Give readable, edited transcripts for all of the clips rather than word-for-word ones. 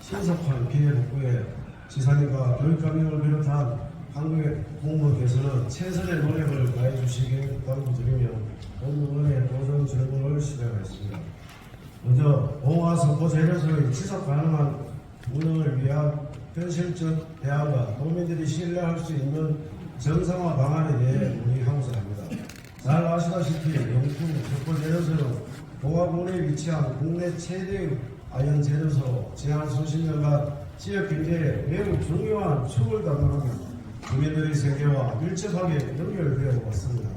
신속한 피해 복구에 지사님과 교육감님을 비롯한 한국의 공무원께서는 최선의 노력을 다해 주시길 당부드리며 본의원의 도전 질문을 시작하겠습니다. 먼저 봉화 석포 재련소의 지속 가능한 운영을 위한 현실적 대안과 도민들이 신뢰할 수 있는 정상화 방안에 대해 논의하고자 합니다. 잘 아시다시피 영풍 석포 재련소는 봉화군에 위치한 국내 최대의 아연 재련소로 지난 수십 년간 지역 경제에 매우 중요한 축을 담당하며 주민들의 생계와 밀접하게 연결되어 왔습니다.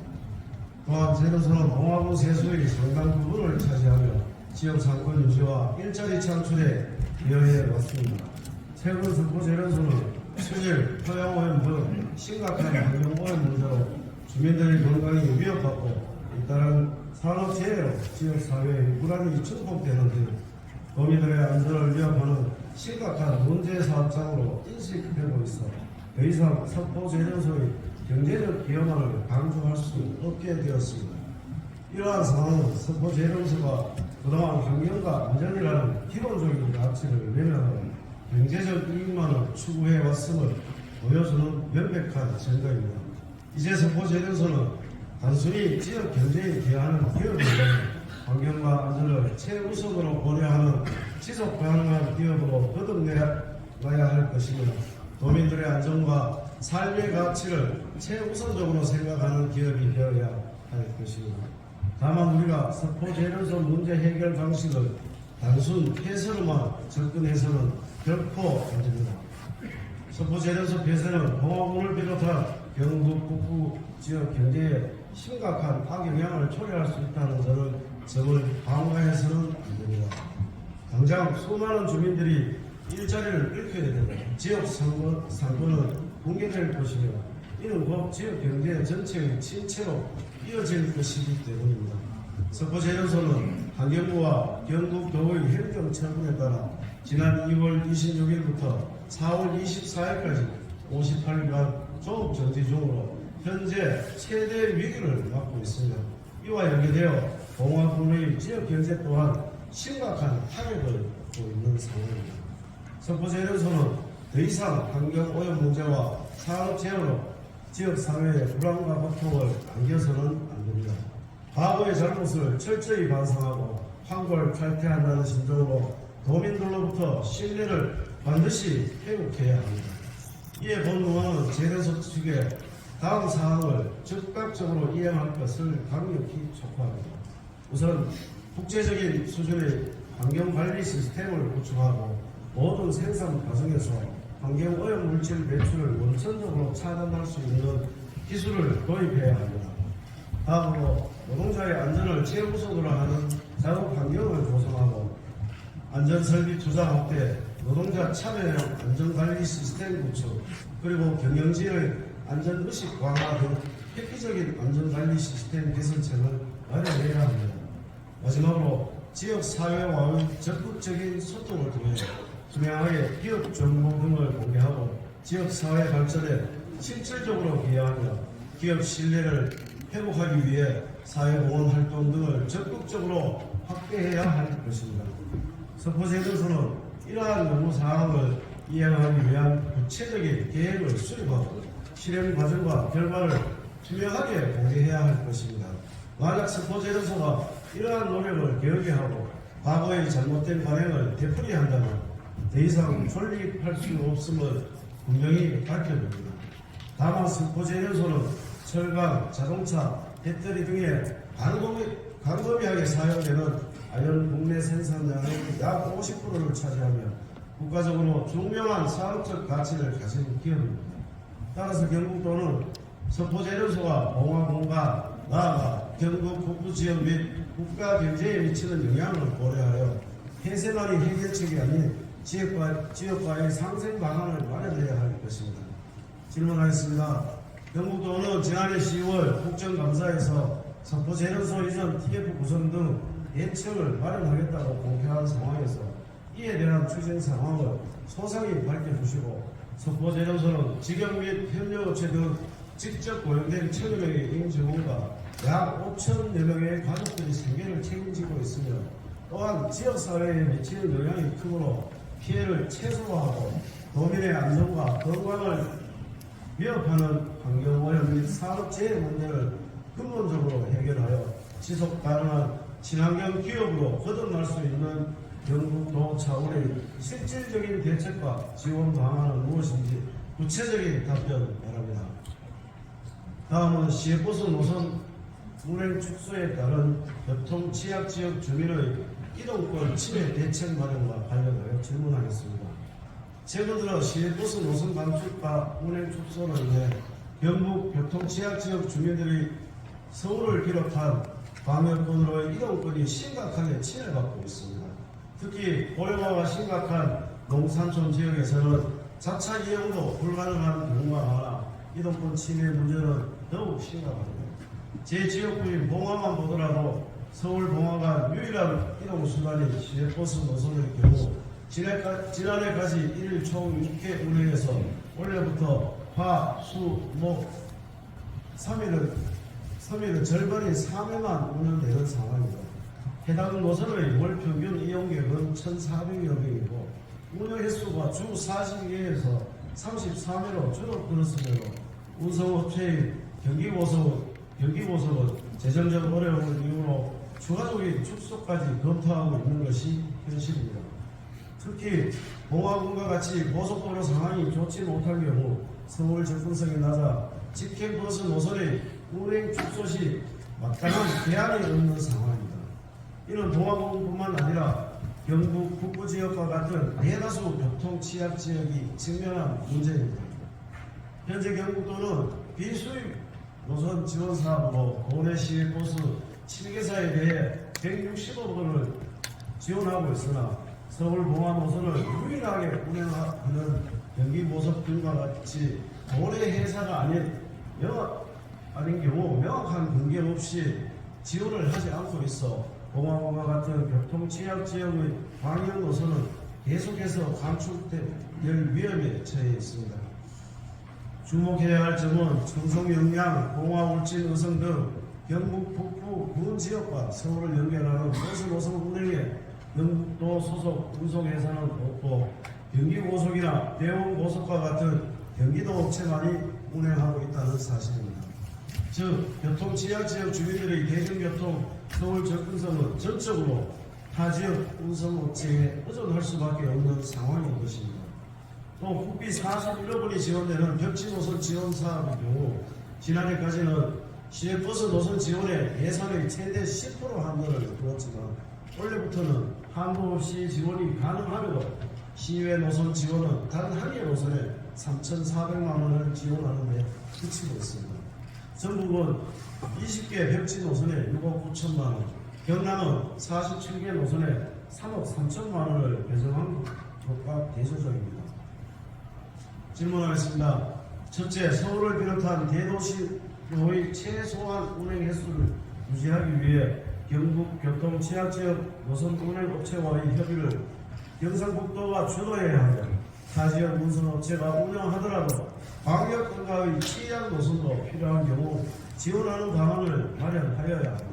또한 재련소는 봉화군 세수의 상당 부분을 차지하며 지역 상권 유지와 일자리 창출에 기여해 왔습니다. 최근 석포 재련소는 수질, 토양오염 등 심각한 환경오염 문제로 주민들의 건강이 위협받고 잇따른 산업재해로 지역사회의 불안이 증폭되는 등 도민들의 안전을 위협하는 심각한 문제 사업장으로 인식되고 있어 더 이상 석포 재련소의 경제적 위험을 강조할 수 없게 되었습니다. 이러한 상황은 석포 재련소가 그동안 환경과 안전이라는 기본적인 가치를 외면하고 경제적 이익만을 추구해 왔음을 보여주는 명백한 증거입니다. 이제 석포 재련소는 단순히 지역 경제에 기여하는 기업이 아니라 환경과 안전을 최우선으로 고려하는 지속 가능한 기업으로 거듭내야 할 것이며 도민들의 안전과 삶의 가치를 최우선적으로 생각하는 기업이 되어야 할 것입니다. 다만 우리가 석포 재련소 문제 해결 방식을 단순 폐쇄로만 접근해서는 결코 안 됩니다. 석포 재련소 폐쇄는 봉화군을 비롯한 경북 북부 지역 경제에 심각한 악영향을 초래할 수 있다는 점을 방어해서는 안 됩니다. 당장 수많은 주민들이 일자리를 잃게 되면 지역 상권은 붕괴될 것이며 이는 곧 지역 경제 전체의 침체로 이어질 것이기 때문입니다. 석포 재련소는 환경부와 경북도의 행정처분에 따라 지난 2월 26일부터 4월 24일까지 58일간 조업정지 중으로 현재 최대 위기를 맞고 있으며 이와 연계되어 봉화군의 지역 경제 또한 심각한 타격을 받고 있는 상황입니다. 석포 재련소는 더 이상 환경오염 문제와 산업재해로 지역사회의 불안과 고통을 안겨서는 안 됩니다. 과거의 잘못을 철저히 반성하고 환골탈태한다는 심정으로 도민들로부터 신뢰를 반드시 회복해야 합니다. 이에 본의원은 재련소 측에 다음 사항을 즉각적으로 이행할 것을 강력히 촉구합니다. 우선 국제적인 수준의 환경관리 시스템을 구축하고 모든 생산 과정에서 환경오염 물질 배출을 원천적으로 차단할 수 있는 기술을 도입해야 합니다. 다음으로 노동자의 안전을 최우선으로 하는 작업 환경을 조성하고 안전설비 투자 확대, 노동자 참여형 안전관리 시스템 구축, 그리고 경영진의 안전의식 강화 등 획기적인 안전관리 시스템 개선책을 마련해야 합니다. 마지막으로 지역사회와의 적극적인 소통을 통해 투명하게 기업 정보 등을 공개하고 지역사회 발전에 실질적으로 기여하며 기업 신뢰를 회복하기 위해 사회공헌 활동 등을 적극적으로 확대해야 할 것입니다. 석포 재련소는 이러한 요구사항을 이행하기 위한 구체적인 계획을 수립하고 실행 과정과 결과를 투명하게 공개해야 할 것입니다. 만약 석포 재련소가 이러한 노력을 게으르하고 과거의 잘못된 관행을 되풀이한다면 더 이상 존립할 수 없음을 분명히 밝혀줍니다. 다만 석포 재련소는 철강, 자동차, 배터리 등의 광범위하게 사용되는 아연 국내 생산량의 약 50%를 차지하며 국가적으로 중요한 사업적 가치를 가진 기업입니다. 따라서 경북도는 석포 재련소가 봉화군과 나아가 경북 북부 지역 및 국가 경제에 미치는 영향을 고려하여 폐쇄만이 해결책이 아닌 지역과의 상생 방안을 마련해야 할 것입니다. 질문하겠습니다. 경북도는 지난해 10월 국정감사에서 석포 재련소 이전 TF 구성 등 대책을 마련하겠다고 공표한 상황에서 이에 대한 추진 상황을 소상히 밝혀주시고 석포 재련소는 직영 및 협력업체 등 직접 고용된 1000여 명의 임직원과 약 5천여 명의 가족들이 생계를 책임지고 있으며 또한 지역사회에 미치는 영향이 크므로 피해를 최소화하고 도민의 안전과 건강을 위협하는 환경오염 및 산업재해 문제를 근본적으로 해결하여 지속 가능한 친환경 기업으로 거듭날 수 있는 경북도 차원의 실질적인 대책과 지원 방안은 무엇인지 구체적인 답변 바랍니다. 다음은 시외버스 노선 운행 축소에 따른 교통 취약 지역 주민의 이동권 침해 대책 마련과 관련하여 질문하겠습니다. 최근 들어 시외버스 노선 단축과 운행 축소로 인해 경북 교통 취약 지역 주민들이 서울을 비롯한 광역권으로의 이동권이 심각하게 침해받고 있습니다. 특히 고령화가 심각한 농산촌 지역에서는 자차 이용도 불가능한 경우가 많아 이동권 침해 문제는 더욱 심각합니다. 제 지역구인 봉화만 보더라도 서울 봉화가 유일한 이동수단인 시외버스 노선의 경우 지난해까지 1일 총 6회 운행해서 올해부터 화, 수, 목 3일은 절반인 3회만 운행되는 상황입니다. 해당 노선의 월 평균 이용객은 1,400여 명이고 운영 횟수가 주 42회에서 33회로 줄어들었으므로 운송업체인 경기고속은 재정적 어려움을 이유로 추가적인 축소까지 검토하고 있는 것이 현실입니다. 특히 봉화군과 같이 고속도로 상황이 좋지 못할 경우 서울 접근성이 낮아 직행버스 노선의 운행 축소 시 마땅한 대안이 없는 상황입니다. 이는 봉화군뿐만 아니라 경북 북부 지역과 같은 대다수 교통 취약 지역이 직면한 문제입니다. 현재 경북도는 비수입 노선 지원 사업으로 도내 시외버스 7개사에 대해 165억 원을 지원하고 있으나 서울 봉화 노선을 유일하게 운행하는 경기고속군과 같이 도내 회사가 아닌 경우 명확한 경계 없이 지원을 하지 않고 있어 봉화군과 같은 교통 취약 지역의 방역 노선은 계속해서 감축될 위험에 처해 있습니다. 주목해야 할 점은 청송, 영양, 봉화, 울진, 의성 등 경북 북부 군 지역과 서울을 연결하는 버스 노선 운행에 경북도 소속 운송회사는 없고 경기고속이나 대원고속과 같은 경기도 업체만이 운행하고 있다는 사실입니다. 즉 교통 취약 지역 주민들의 대중교통 서울 접근성은 전적으로 타 지역 운송업체에 의존할 수밖에 없는 상황인 것입니다. 또 국비 41억 원이 지원되는 벽지노선 지원 사업의 경우 지난해까지는 시외버스 노선 지원에 예산의 최대 10% 한도를 두었지만 올해부터는 한도 없이 지원이 가능하므로 시외 노선 지원은 단 한 개 노선에 3,400만 원을 지원하는 데 그치고 있습니다. 전북은 20개 벽지 노선에 6억 9천만 원, 경남은 47개 노선에 3억 3천만 원을 배정한 것과 대조적입니다. 질문하겠습니다. 첫째, 서울을 비롯한 대도시로의 최소한 운행 횟수를 유지하기 위해 경북 교통 취약지역 노선 운행업체와의 협의를 경상북도가 주도해야 하며 타 지역 운송업체가 운영하더라도 광역권과의 취약 노선도 필요한 경우 지원하는 방안을 마련하여야 합니다.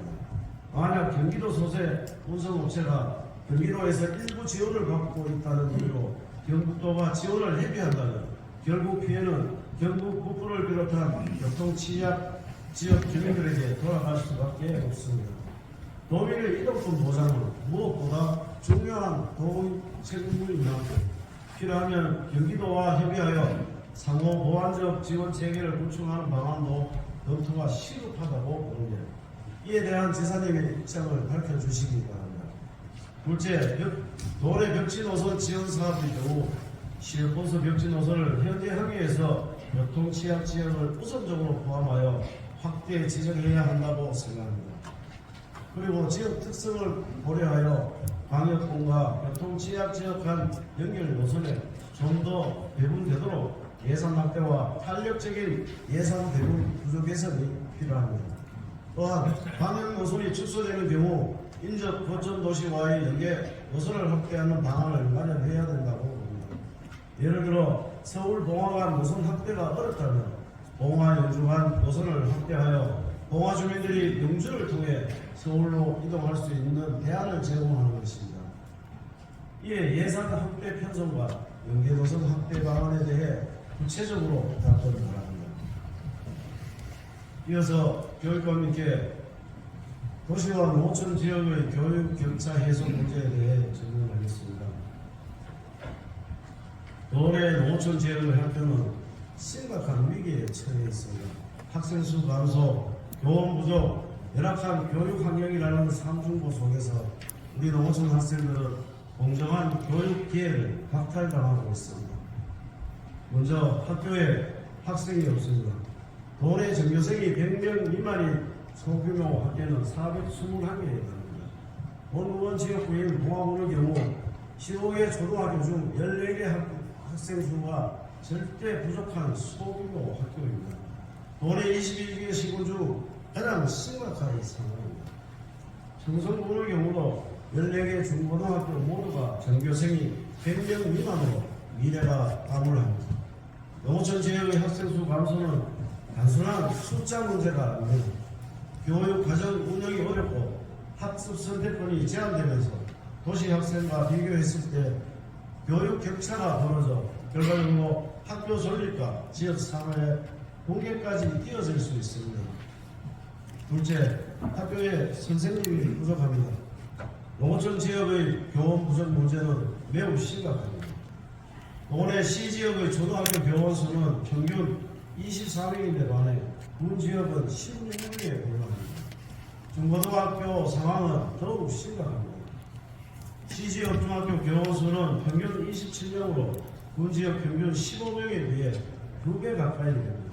만약 경기도 소재 운송업체가 경기도에서 일부 지원을 받고 있다는 이유로 경북도가 지원을 회피한다면 결국 피해는 경북 북부를 비롯한 교통 취약 지역 주민들에게 돌아갈 수밖에 없습니다. 도민의 이동권 보장은 무엇보다 중요한 도의 책임입니다. 필요하면 경기도와 협의하여 상호 보완적 지원 체계를 구축하는 방안도 검토가 시급하다고 봅니다. 이에 대한 지사님의 입장을 밝혀주시기 바랍니다. 둘째, 도내 벽지 노선 지원 사업의 경우 시외버스 벽지 노선을 현재 항해에서 교통 취약 지역을 우선적으로 포함하여 확대 지정해야 한다고 생각합니다. 그리고 지역 특성을 고려하여 광역권과 교통 취약 지역 간 연결 노선에 좀 더 배분되도록 예산 확대와 탄력적인 예산 배분 구조 개선이 필요합니다. 또한 방역 노선이 축소되는 경우 인접 거점 도시와의 연계 노선을 확대하는 방안을 마련해야 된다고 봅니다. 예를 들어 서울 봉화간 노선 확대가 어렵다면 봉화 영주간 노선을 확대하여 봉화 주민들이 영주를 통해 서울로 이동할 수 있는 대안을 제공하는 것입니다. 이에 예산 확대 편성과 연계도선 확대 방안에 대해 구체적으로 답변 바랍니다. 이어서 교육감님께 도시와 농촌 지역의 교육 격차 해소 문제에 대해 질문하겠습니다. 올해 농촌 지역의 학교는 심각한 위기에 처해 있습니다. 학생 수 감소, 교원 부족, 열악한 교육 환경이라는 삼중고 속에서 우리 농촌 학생들은 공정한 교육 기회를 박탈당하고 있습니다. 먼저 학교에 학생이 없습니다. 도내 전교생이 100명 미만인 소규모 학교는 421개에 달합니다. 본의원 지역구인 봉화군의 경우 15개 초등학교 중 14개 학생 수가 절대 부족한 소규모 학교입니다. 도내 21개 시군 중 가장 심각한 상황입니다. 청송군의 경우도 14개 중고등학교 모두가 전교생이 100명 미만으로 미래가 암울합니다. 농촌 지역의 학생 수 감소는 단순한 숫자 문제가 아닙니다. 교육 과정 운영이 어렵고 학습 선택권이 제한되면서 도시 학생과 비교했을 때 교육 격차가 벌어져 결과적으로 학교 존립과 지역 사회의 붕괴까지 이어질 수 있습니다. 둘째, 학교에 선생님이 부족합니다. 농촌 지역의 교원 부족 문제는 매우 심각합니다. 올해 시지역의 초등학교 교원 수는 평균 24명인데 반해 군 지역은 16명에 불과합니다. 중고등학교 상황은 더욱 심각합니다. 시지역 중학교 교원 수는 평균 27명으로 군 지역 평균 15명에 비해 2배 가까이 됩니다.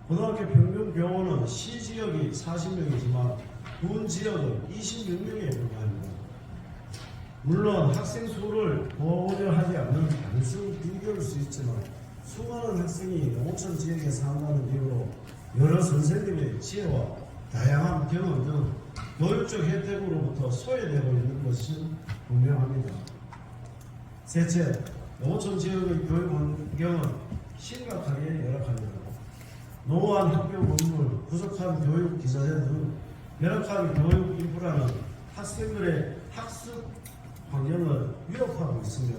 고등학교 평균 교원은 시지역이 40명이지만 군 지역은 26명에 불과합니다. 물론 학생 수를 고려하지 않는 단순 비교일 수 있지만 수많은 학생이 농촌 지역에 산다는 이유로 여러 선생님의 지혜와 다양한 경험 등 교육적 혜택으로부터 소외되고 있는 것은 분명합니다. 셋째, 농촌 지역의 교육 환경은 심각하게 열악합니다. 노후한 학교 건물, 부족한 교육 기자재 등 열악한 교육 인프라는 학생들의 학습 환경을 위협하고 있으며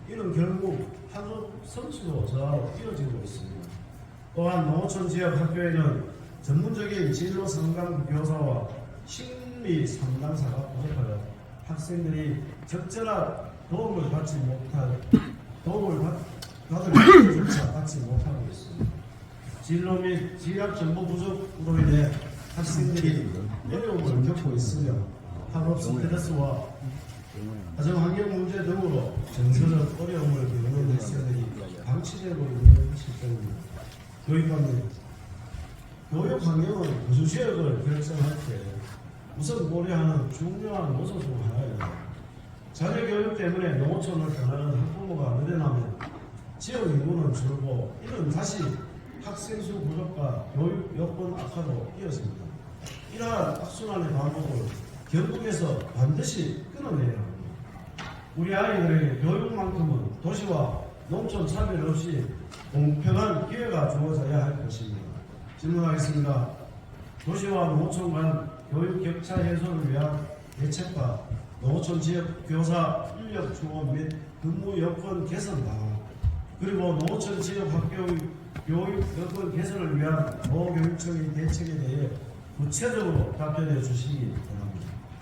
이는 결국 학업 성취도 저하로 이어지고 있습니다. 또한 농촌 지역 학교에는 전문적인 진로 상담 교사와 심리 상담사가 부족하여 학생들이 적절한 도움을 받을 조차 받지 못하고 있습니다. 진로 및 지학 정보 부족으로 인해 학생들이 어려움을 겪고 있으며 학업 스트레스와 가정 환경 문제 등으로 정서적 어려움을 겪는 학생들이 방치되고 있는 실정입니다. 교육감님, 교육 환경은 거주 지역을 결정할 때 우선 고려하는 중요한 요소 중 하나입니다. 자녀 교육 때문에 농촌을 떠나는 학부모가 늘어나면 지역 인구는 줄고 이는 다시 학생 수 부족과 교육 여건 악화로 이어집니다. 이러한 악순환의 반복을 결국에서 반드시 끊어내야 합니다. 우리 아이들에게 교육만큼은 도시와 농촌 차별 없이 공평한 기회가 주어져야 할 것입니다. 질문하겠습니다. 도시와 농촌 간 교육 격차 해소를 위한 대책과 농촌 지역 교사 인력 충원 및 근무 여건 개선 방안, 그리고 농촌 지역 학교의 교육 여건 개선을 위한 도교육청의 대책에 대해 구체적으로 답변해 주시기 바랍니다.